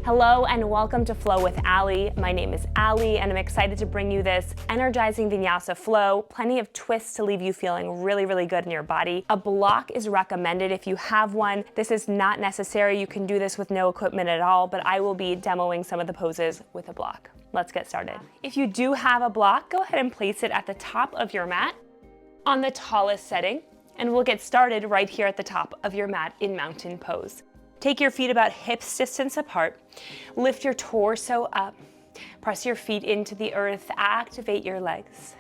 Hello and welcome to Flow with Ali. My name is Ali and I'm excited to bring you this energizing Vinyasa flow. Plenty of twists to leave you feeling really, really good in your body. A block is recommended if you have one. This is not necessary. You can do this with no equipment at all, but I will be demoing some of the poses with a block. Let's get started. If you do have a block, go ahead and place it at the top of your mat on the tallest setting, and we'll get started right here at the top of your mat in mountain pose. Take your feet about hips distance apart. Lift your torso up. Press your feet into the earth. Activate your legs.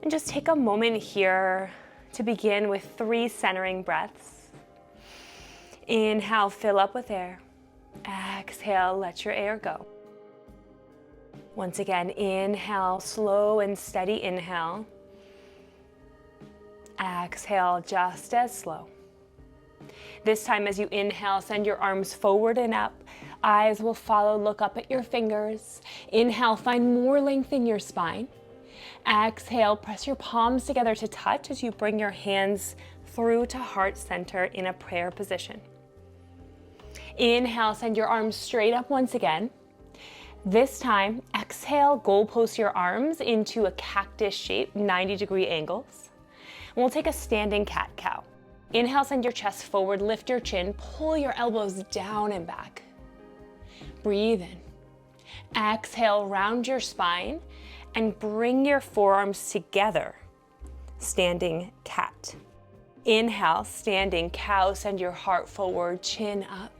And just take a moment here to begin with 3 centering breaths. Inhale, fill up with air. Exhale, let your air go. Once again, inhale, slow and steady inhale. Exhale, just as slow. This time as you inhale, send your arms forward and up. Eyes will follow, look up at your fingers. Inhale, find more length in your spine. Exhale, press your palms together to touch as you bring your hands through to heart center in a prayer position. Inhale, send your arms straight up once again. This time, exhale, goalpost your arms into a cactus shape, 90-degree angles. And we'll take a standing cat-cow. Inhale, send your chest forward, lift your chin, pull your elbows down and back. Breathe in. Exhale, round your spine and bring your forearms together. Standing cat. Inhale, standing cow, send your heart forward, chin up.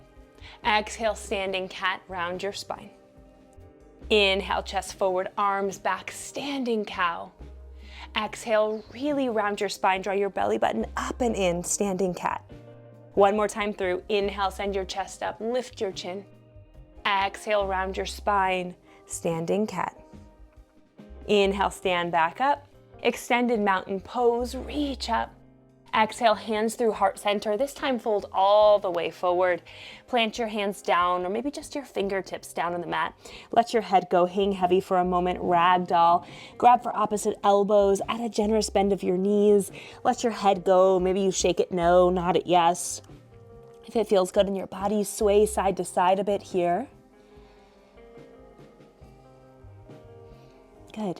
Exhale, standing cat, round your spine. Inhale, chest forward, arms back, standing cow. Exhale, really round your spine, draw your belly button up and in, standing cat. One more time through. Inhale, send your chest up, lift your chin. Exhale, round your spine, standing cat. Inhale, stand back up. Extended mountain pose, reach up. Exhale, hands through heart center. This time fold all the way forward. Plant your hands down, or maybe just your fingertips down on the mat. Let your head go, hang heavy for a moment, ragdoll. Grab for opposite elbows, add a generous bend of your knees. Let your head go, maybe you shake it no, nod it yes. If it feels good in your body, sway side to side a bit here. Good.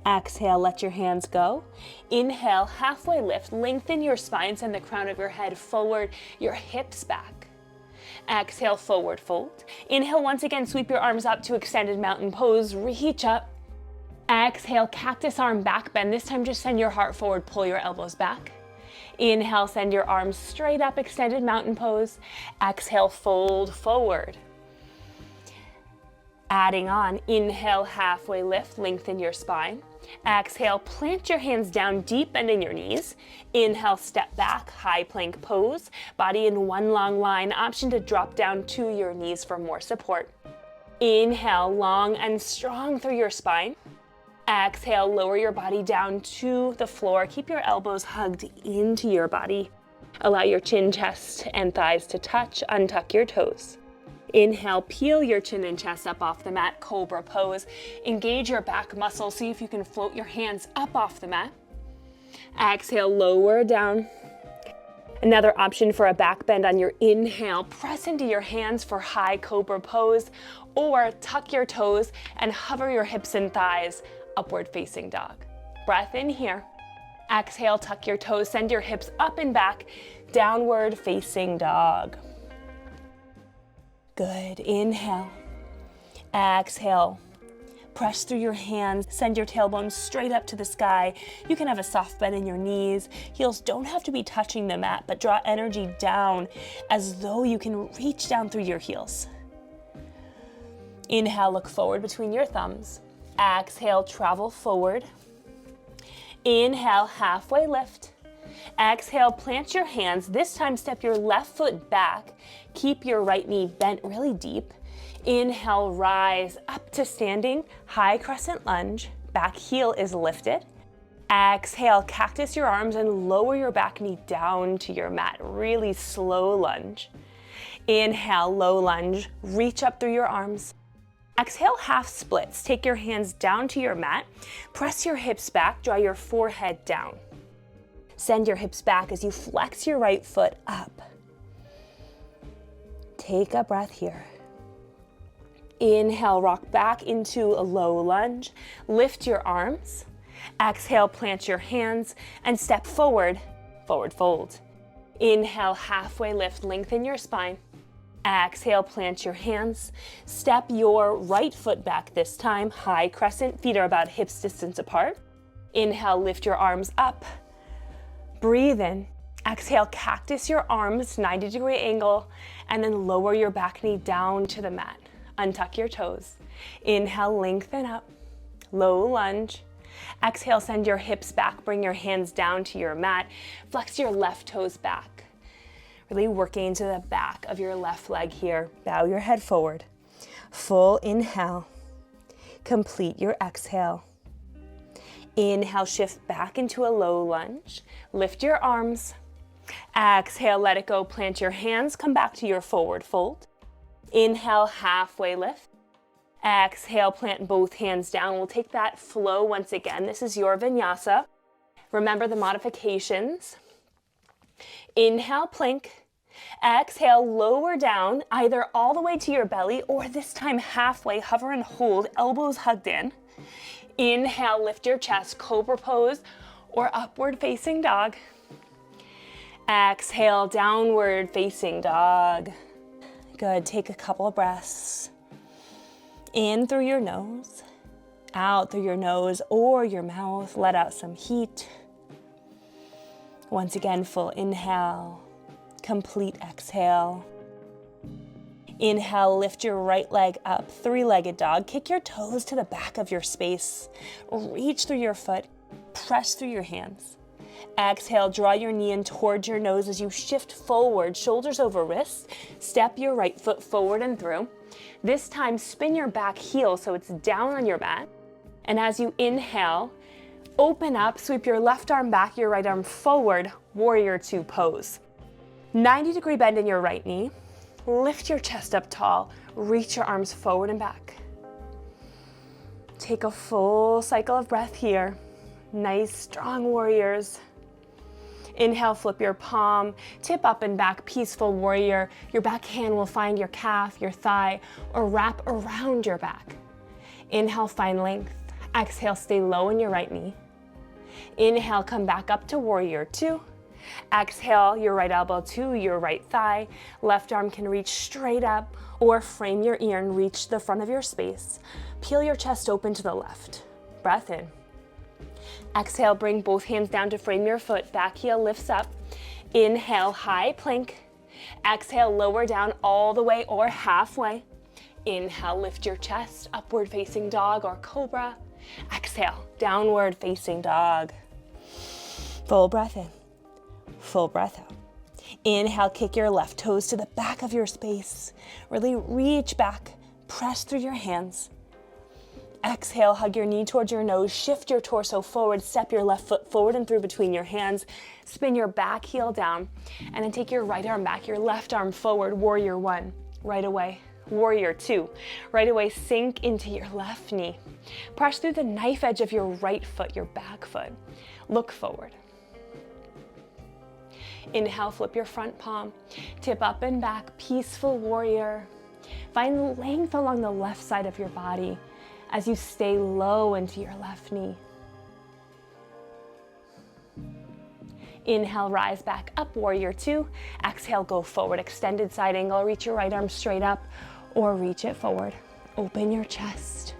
Exhale, let your hands go. Inhale, halfway lift, lengthen your spine, send the crown of your head forward, your hips back. Exhale, forward fold. Inhale, once again, sweep your arms up to extended mountain pose, reach up. Exhale, cactus arm back bend. This time just send your heart forward, pull your elbows back. Inhale, send your arms straight up, extended mountain pose. Exhale, fold forward. Adding on, inhale, halfway lift, lengthen your spine. Exhale, plant your hands down, deep bending your knees. Inhale, step back, high plank pose. Body in one long line, option to drop down to your knees for more support. Inhale, long and strong through your spine. Exhale, lower your body down to the floor. Keep your elbows hugged into your body. Allow your chin, chest, and thighs to touch. Untuck your toes. Inhale, peel your chin and chest up off the mat, cobra pose. Engage your back muscles, see if you can float your hands up off the mat. Exhale, lower down. Another option for a back bend on your inhale, press into your hands for high cobra pose, or tuck your toes and hover your hips and thighs, upward facing dog. Breath in here. Exhale, tuck your toes, send your hips up and back, downward facing dog. Good. Inhale. Exhale. Press through your hands. Send your tailbone straight up to the sky. You can have a soft bend in your knees. Heels don't have to be touching the mat, but draw energy down as though you can reach down through your heels. Inhale, look forward between your thumbs. Exhale, travel forward. Inhale, halfway lift. Exhale, plant your hands. This time, step your left foot back. Keep your right knee bent really deep. Inhale, rise up to standing, high crescent lunge. Back heel is lifted. Exhale, cactus your arms and lower your back knee down to your mat. Really slow lunge. Inhale, low lunge. Reach up through your arms. Exhale, half splits. Take your hands down to your mat. Press your hips back. Draw your forehead down. Send your hips back as you flex your right foot up. Take a breath here. Inhale, rock back into a low lunge. Lift your arms. Exhale, plant your hands and step forward, forward fold. Inhale, halfway lift, lengthen your spine. Exhale, plant your hands. Step your right foot back this time. High crescent, feet are about hips distance apart. Inhale, lift your arms up. Breathe in. Exhale, cactus your arms, 90-degree angle, and then lower your back knee down to the mat. Untuck your toes. Inhale, lengthen up. Low lunge. Exhale, send your hips back. Bring your hands down to your mat. Flex your left toes back. Really working into the back of your left leg here. Bow your head forward. Full inhale. Complete your exhale. Inhale, shift back into a low lunge. Lift your arms. Exhale, let it go. Plant your hands. Come back to your forward fold. Inhale, halfway lift. Exhale, plant both hands down. We'll take that flow once again. This is your vinyasa. Remember the modifications. Inhale, plank. Exhale, lower down, either all the way to your belly or this time halfway. Hover and hold, elbows hugged in. Inhale, lift your chest, cobra pose or upward facing dog. Exhale, downward facing dog. Good, take a couple of breaths. In through your nose, out through your nose or your mouth. Let out some heat. Once again, full inhale, complete exhale. Inhale, lift your right leg up, three-legged dog. Kick your toes to the back of your space. Reach through your foot, press through your hands. Exhale, draw your knee in towards your nose as you shift forward, shoulders over wrists. Step your right foot forward and through. This time, spin your back heel so it's down on your mat. And as you inhale, open up, sweep your left arm back, your right arm forward, warrior two pose. 90-degree bend in your right knee. Lift your chest up tall, reach your arms forward and back. Take a full cycle of breath here. Nice, strong warriors. Inhale, flip your palm, tip up and back, peaceful warrior. Your back hand will find your calf, your thigh, or wrap around your back. Inhale, find length. Exhale, stay low in your right knee. Inhale, come back up to warrior two. Exhale, your right elbow to your right thigh. Left arm can reach straight up or frame your ear and reach the front of your space. Peel your chest open to the left. Breath in. Exhale, bring both hands down to frame your foot. Back heel lifts up. Inhale, high plank. Exhale, lower down all the way or halfway. Inhale, lift your chest, upward facing dog or cobra. Exhale, downward facing dog. Full breath in, full breath out. Inhale, kick your left toes to the back of your space. Really reach back, press through your hands. Exhale, hug your knee towards your nose, shift your torso forward, step your left foot forward and through between your hands, spin your back heel down, and then take your right arm back, your left arm forward, warrior one, right away, warrior two, right away, sink into your left knee. Press through the knife edge of your right foot, your back foot. Look forward. Inhale, flip your front palm, tip up and back, peaceful warrior. Find length along the left side of your body as you stay low into your left knee. Inhale, rise back up, warrior two. Exhale, go forward, extended side angle. Reach your right arm straight up or reach it forward. Open your chest.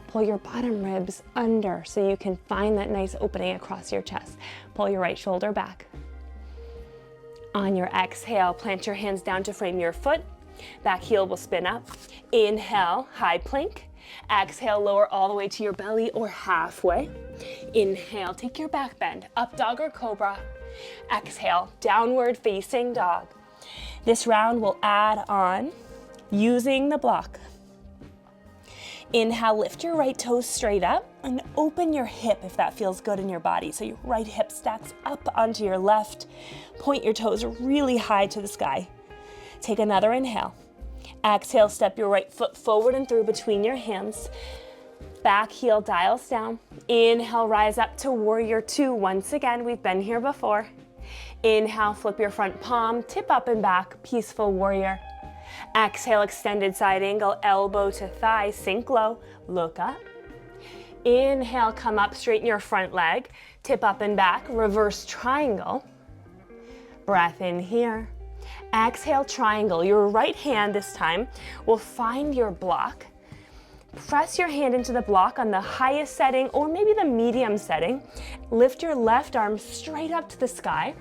Pull your bottom ribs under so you can find that nice opening across your chest. Pull your right shoulder back. On your exhale, plant your hands down to frame your foot. Back heel will spin up. Inhale, high plank. Exhale, lower all the way to your belly or halfway. Inhale, take your back bend, up dog or cobra. Exhale, downward facing dog. This round will add on using the block. Inhale, lift your right toes straight up and open your hip if that feels good in your body. So your right hip stacks up onto your left. Point your toes really high to the sky. Take another inhale. Exhale, step your right foot forward and through between your hands. Back heel dials down. Inhale, rise up to warrior two. Once again, we've been here before. Inhale, flip your front palm, tip up and back, peaceful warrior. Exhale, extended side angle, elbow to thigh, sink low, look up. Inhale, come up, straighten your front leg, tip up and back, reverse triangle. Breath in here. Exhale, triangle. Your right hand this time will find your block. Press your hand into the block on the highest setting or maybe the medium setting. Lift your left arm straight up to the sky.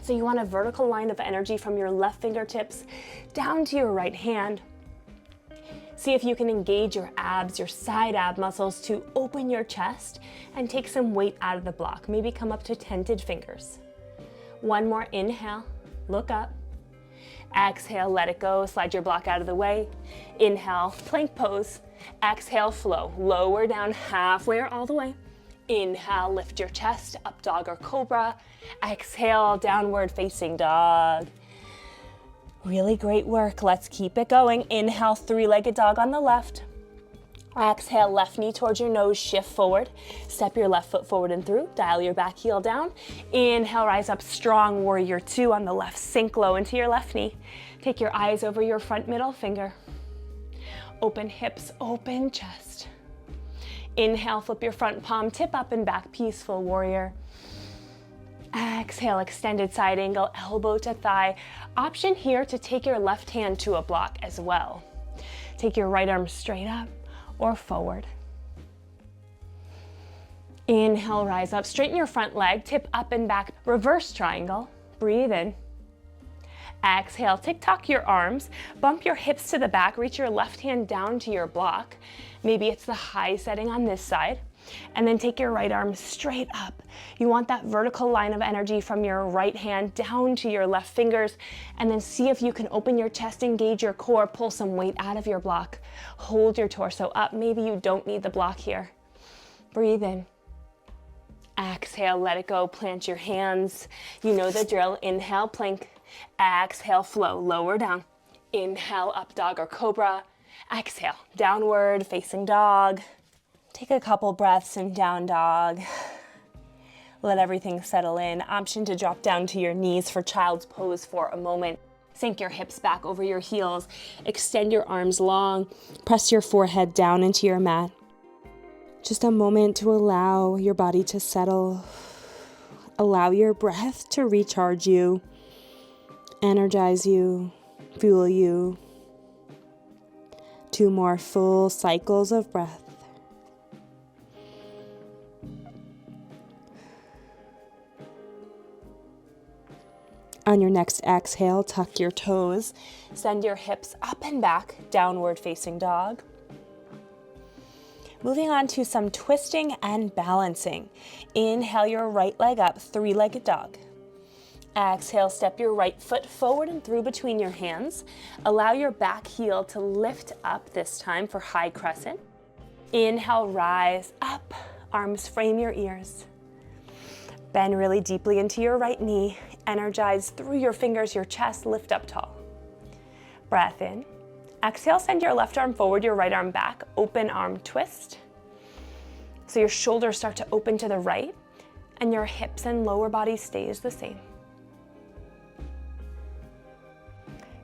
So you want a vertical line of energy from your left fingertips down to your right hand. See if you can engage your abs, your side ab muscles to open your chest and take some weight out of the block. Maybe come up to tented fingers. One more inhale, look up. Exhale, let it go, slide your block out of the way. Inhale, plank pose. Exhale, flow, lower down halfway or all the way. Inhale, lift your chest, up dog or cobra. Exhale, downward facing dog. Really great work. Let's keep it going. Inhale, three-legged dog on the left. Exhale, left knee towards your nose, shift forward. Step your left foot forward and through. Dial your back heel down. Inhale, rise up, strong warrior two on the left. Sink low into your left knee. Take your eyes over your front middle finger. Open hips, open chest. Inhale, flip your front palm, tip up and back, peaceful warrior. Exhale, extended side angle, elbow to thigh. Option here to take your left hand to a block as well. Take your right arm straight up or forward. Inhale, rise up, straighten your front leg, tip up and back, reverse triangle. Breathe in. Exhale, tick-tock your arms, bump your hips to the back, reach your left hand down to your block. Maybe it's the high setting on this side. And then take your right arm straight up. You want that vertical line of energy from your right hand down to your left fingers. And then see if you can open your chest, engage your core, pull some weight out of your block. Hold your torso up. Maybe you don't need the block here. Breathe in. Exhale, let it go. Plant your hands. You know the drill. Inhale, plank. Exhale, flow, lower down. Inhale, up dog or cobra. Exhale, downward facing dog. Take a couple breaths in down dog. Let everything settle in. Option to drop down to your knees for child's pose for a moment. Sink your hips back over your heels. Extend your arms long. Press your forehead down into your mat. Just a moment to allow your body to settle. Allow your breath to recharge you, energize you, fuel you. 2 more full cycles of breath. On your next exhale, tuck your toes, send your hips up and back, downward facing dog. Moving on to some twisting and balancing. Inhale your right leg up, three-legged dog. Exhale, step your right foot forward and through between your hands. Allow your back heel to lift up this time for high crescent. Inhale, rise up, arms frame your ears. Bend really deeply into your right knee. Energize through your fingers, your chest, lift up tall. Breath in. Exhale, send your left arm forward, your right arm back. Open arm twist. So your shoulders start to open to the right and your hips and lower body stays the same.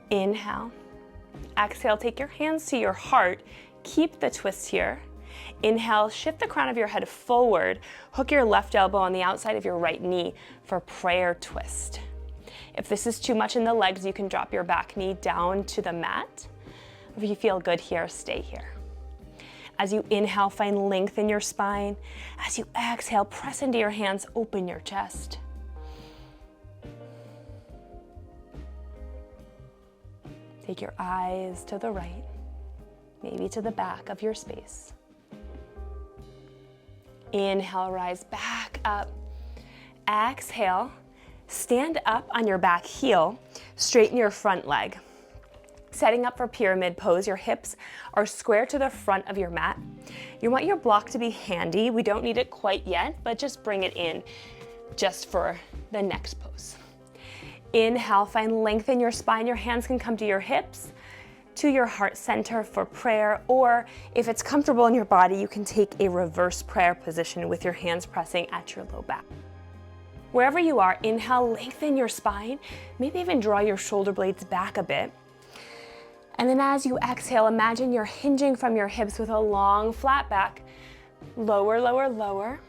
Inhale. Exhale, take your hands to your heart. Keep the twist here. Inhale, shift the crown of your head forward. Hook your left elbow on the outside of your right knee for prayer twist. If this is too much in the legs, you can drop your back knee down to the mat. If you feel good here, stay here. As you inhale, find length in your spine. As you exhale, press into your hands, open your chest. Take your eyes to the right, maybe to the back of your space. Inhale, rise back up. Exhale, stand up on your back heel, straighten your front leg. Setting up for pyramid pose, your hips are square to the front of your mat. You want your block to be handy. We don't need it quite yet, but just bring it in just for the next pose. Inhale, find length in your spine. Your hands can come to your hips, to your heart center for prayer, or if it's comfortable in your body, you can take a reverse prayer position with your hands pressing at your low back. Wherever you are, inhale, lengthen your spine, maybe even draw your shoulder blades back a bit. And then as you exhale, imagine you're hinging from your hips with a long flat back. Lower, lower, lower.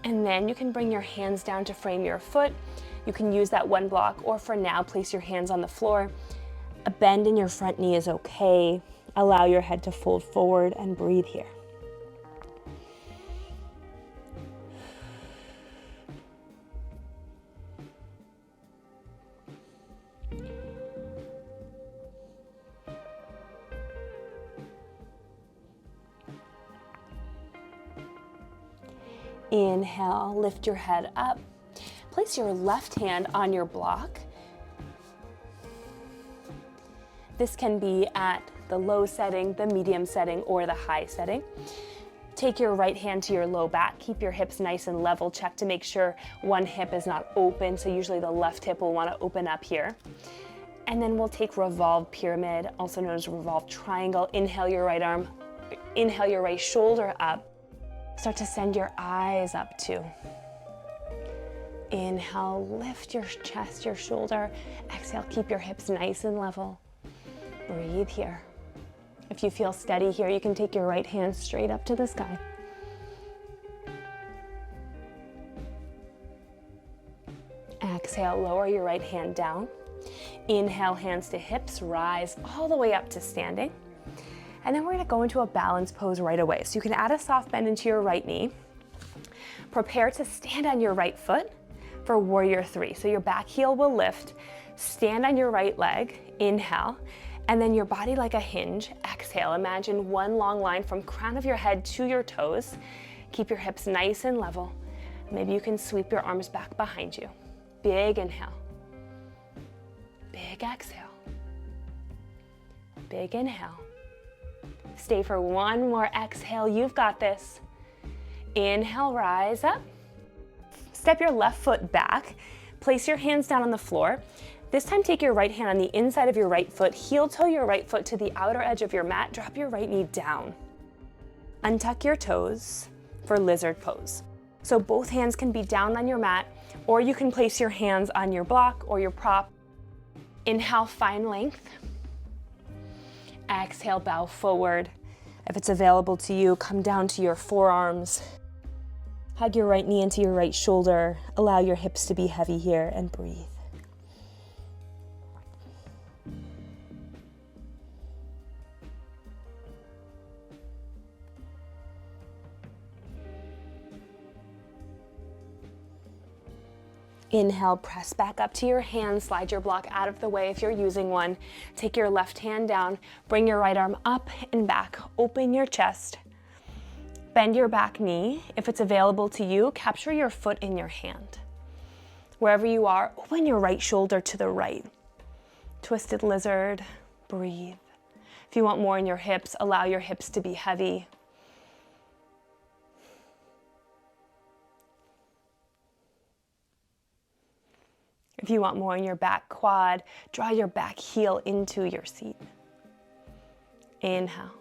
And then you can bring your hands down to frame your foot. You can use that one block, or for now, place your hands on the floor. A bend in your front knee is okay. Allow your head to fold forward and breathe here. Inhale, lift your head up. Place your left hand on your block. This can be at the low setting, the medium setting, or the high setting. Take your right hand to your low back. Keep your hips nice and level. Check to make sure one hip is not open. So usually the left hip will want to open up here. And then we'll take revolved pyramid, also known as revolved triangle. Inhale your right arm, inhale your right shoulder up. Start to send your eyes up too. Inhale, lift your chest, your shoulder. Exhale, keep your hips nice and level. Breathe here. If you feel steady here, you can take your right hand straight up to the sky. Exhale, lower your right hand down. Inhale, hands to hips, rise all the way up to standing. And then we're gonna go into a balance pose right away. So you can add a soft bend into your right knee. Prepare to stand on your right foot for warrior three. So your back heel will lift, stand on your right leg, inhale, and then your body like a hinge, exhale. Imagine one long line from crown of your head to your toes. Keep your hips nice and level. Maybe you can sweep your arms back behind you. Big inhale, big exhale, big inhale. Stay for one more exhale, you've got this. Inhale, rise up. Step your left foot back. Place your hands down on the floor. This time take your right hand on the inside of your right foot, heel toe your right foot to the outer edge of your mat, drop your right knee down. Untuck your toes for lizard pose. So both hands can be down on your mat, or you can place your hands on your block or your prop. Inhale, find length. Exhale, bow forward. If it's available to you, come down to your forearms. Hug your right knee into your right shoulder. Allow your hips to be heavy here and breathe. Inhale, press back up to your hands, slide your block out of the way if you're using one. Take your left hand down, bring your right arm up and back, open your chest. Bend your back knee. If it's available to you, capture your foot in your hand. Wherever you are, open your right shoulder to the right. Twisted lizard, breathe. If you want more in your hips, allow your hips to be heavy. If you want more in your back quad, draw your back heel into your seat. Inhale.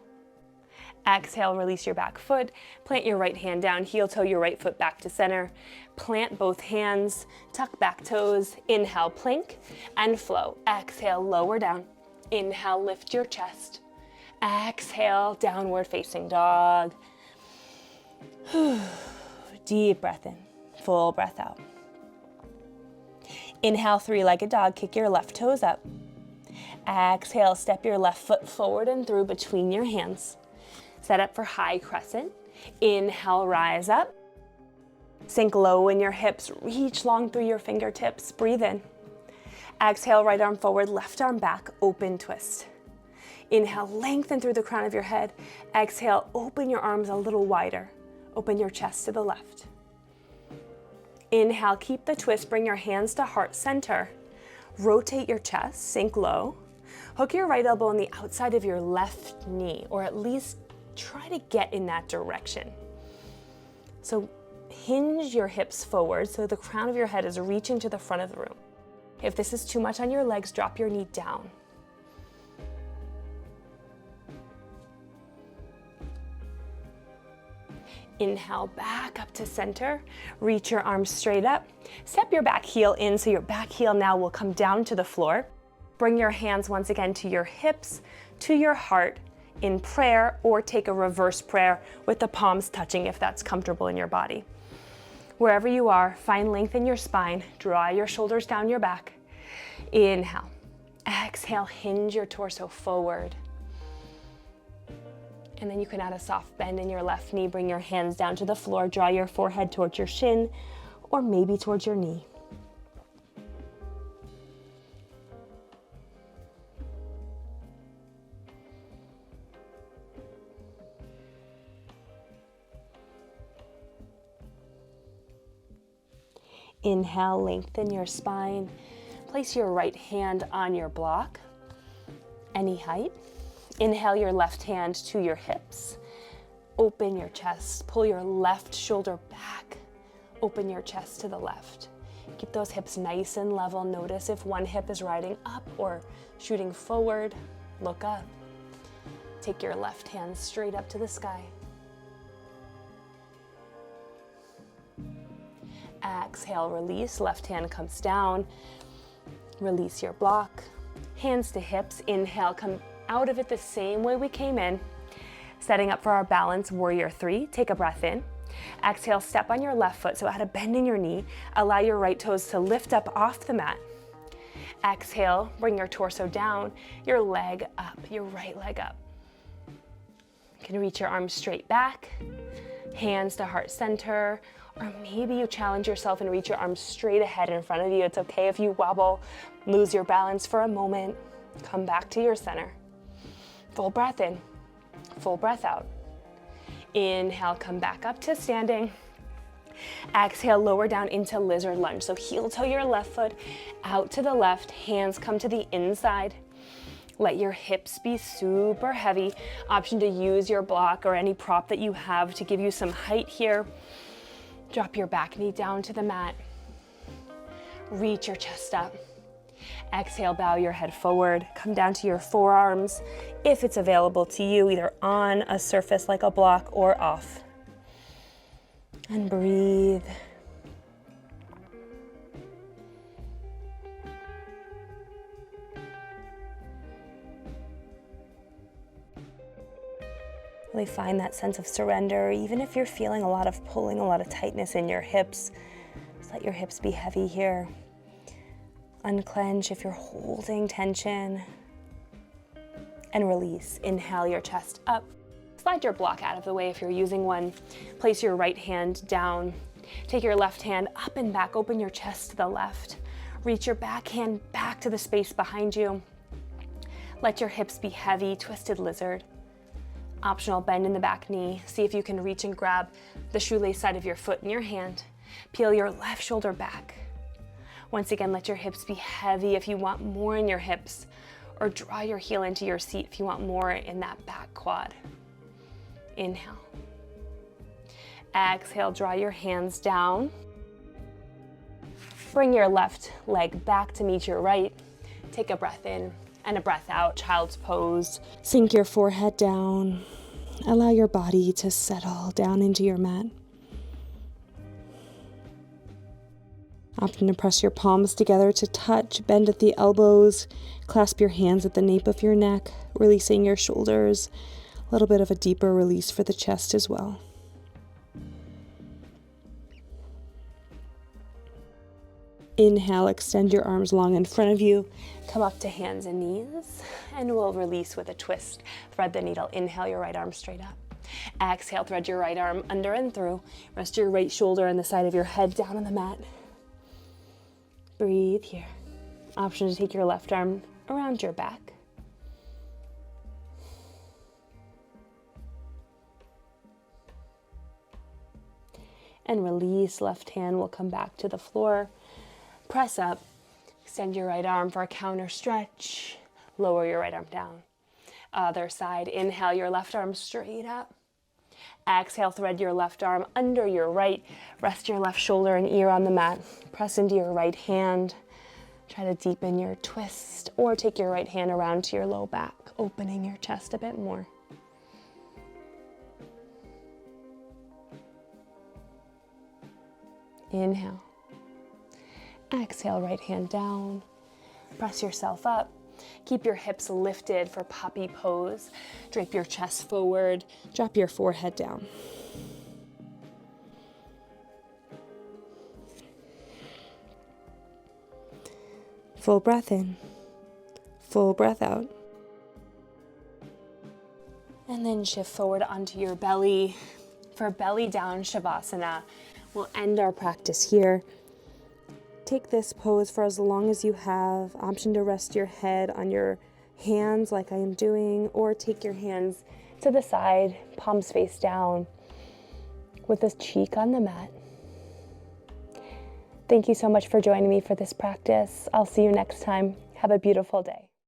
Exhale, release your back foot. Plant your right hand down, heel toe your right foot back to center. Plant both hands, tuck back toes. Inhale, plank and flow. Exhale, lower down. Inhale, lift your chest. Exhale, downward facing dog. Deep breath in, full breath out. Inhale, three-legged dog, kick your left toes up. Exhale, step your left foot forward and through between your hands. Set up for high crescent. Inhale, rise up. Sink low in your hips, reach long through your fingertips, breathe in. Exhale, right arm forward, left arm back, open twist. Inhale, lengthen through the crown of your head. Exhale, open your arms a little wider. Open your chest to the left. Inhale, keep the twist, bring your hands to heart center. Rotate your chest, sink low. Hook your right elbow on the outside of your left knee, or at least try to get in that direction. So hinge your hips forward so the crown of your head is reaching to the front of the room. If this is too much on your legs, drop your knee down. Inhale, back up to center. Reach your arms straight up. Step your back heel in so your back heel now will come down to the floor. Bring your hands once again to your hips, to your heart in prayer, or take a reverse prayer with the palms touching if that's comfortable in your body. Wherever you are, find length in your spine, draw your shoulders down your back. Inhale. Exhale, hinge your torso forward. And then you can add a soft bend in your left knee, bring your hands down to the floor, draw your forehead towards your shin, or maybe towards your knee. Inhale, lengthen your spine. Place your right hand on your block, any height. Inhale your left hand to your hips. Open your chest, pull your left shoulder back. Open your chest to the left. Keep those hips nice and level. Notice if one hip is riding up or shooting forward. Look up. Take your left hand straight up to the sky. Exhale, release. Left hand comes down. Release your block. Hands to hips. Inhale, come out of it the same way we came in. Setting up for our balance, warrior three. Take a breath in. Exhale, step on your left foot, so add a bend in your knee. Allow your right toes to lift up off the mat. Exhale, bring your torso down, your leg up, your right leg up. You can reach your arms straight back, hands to heart center, or maybe you challenge yourself and reach your arms straight ahead in front of you. It's okay if you wobble, lose your balance for a moment, come back to your center. Full breath in, full breath out. Inhale, come back up to standing. Exhale, lower down into lizard lunge. So heel toe your left foot out to the left, hands come to the inside. Let your hips be super heavy. Option to use your block or any prop that you have to give you some height here. Drop your back knee down to the mat. Reach your chest up. Exhale, bow your head forward. Come down to your forearms, if it's available to you, either on a surface like a block or off. And breathe. Really find that sense of surrender, even if you're feeling a lot of pulling, a lot of tightness in your hips. Just let your hips be heavy here. Unclench if you're holding tension. And release. Inhale your chest up. Slide your block out of the way if you're using one. Place your right hand down. Take your left hand up and back. Open your chest to the left. Reach your back hand back to the space behind you. Let your hips be heavy, twisted lizard. Optional bend in the back knee. See if you can reach and grab the shoelace side of your foot in your hand. Peel your left shoulder back. Once again, let your hips be heavy if you want more in your hips, or draw your heel into your seat if you want more in that back quad. Inhale. Exhale, draw your hands down. Bring your left leg back to meet your right. Take a breath in and a breath out, child's pose. Sink your forehead down. Allow your body to settle down into your mat. Option to press your palms together to touch, bend at the elbows, clasp your hands at the nape of your neck, releasing your shoulders. A little bit of a deeper release for the chest as well. Inhale, extend your arms long in front of you. Come up to hands and knees, and we'll release with a twist. Thread the needle. Inhale, your right arm straight up. Exhale, thread your right arm under and through. Rest your right shoulder and the side of your head down on the mat. Breathe here. Option to take your left arm around your back. And release. Left hand will come back to the floor. Press up. Extend your right arm for a counter stretch. Lower your right arm down. Other side. Inhale your left arm straight up. Exhale, thread your left arm under your right. Rest your left shoulder and ear on the mat. Press into your right hand. Try to deepen your twist, or take your right hand around to your low back, opening your chest a bit more. Inhale. Exhale, right hand down. Press yourself up. Keep your hips lifted for puppy pose. Drape your chest forward, drop your forehead down. Full breath in, full breath out. And then shift forward onto your belly for belly down Shavasana. We'll end our practice here. Take this pose for as long as you have. Option to rest your head on your hands like I am doing, or take your hands to the side, palms face down, with the cheek on the mat. Thank you so much for joining me for this practice. I'll see you next time. Have a beautiful day.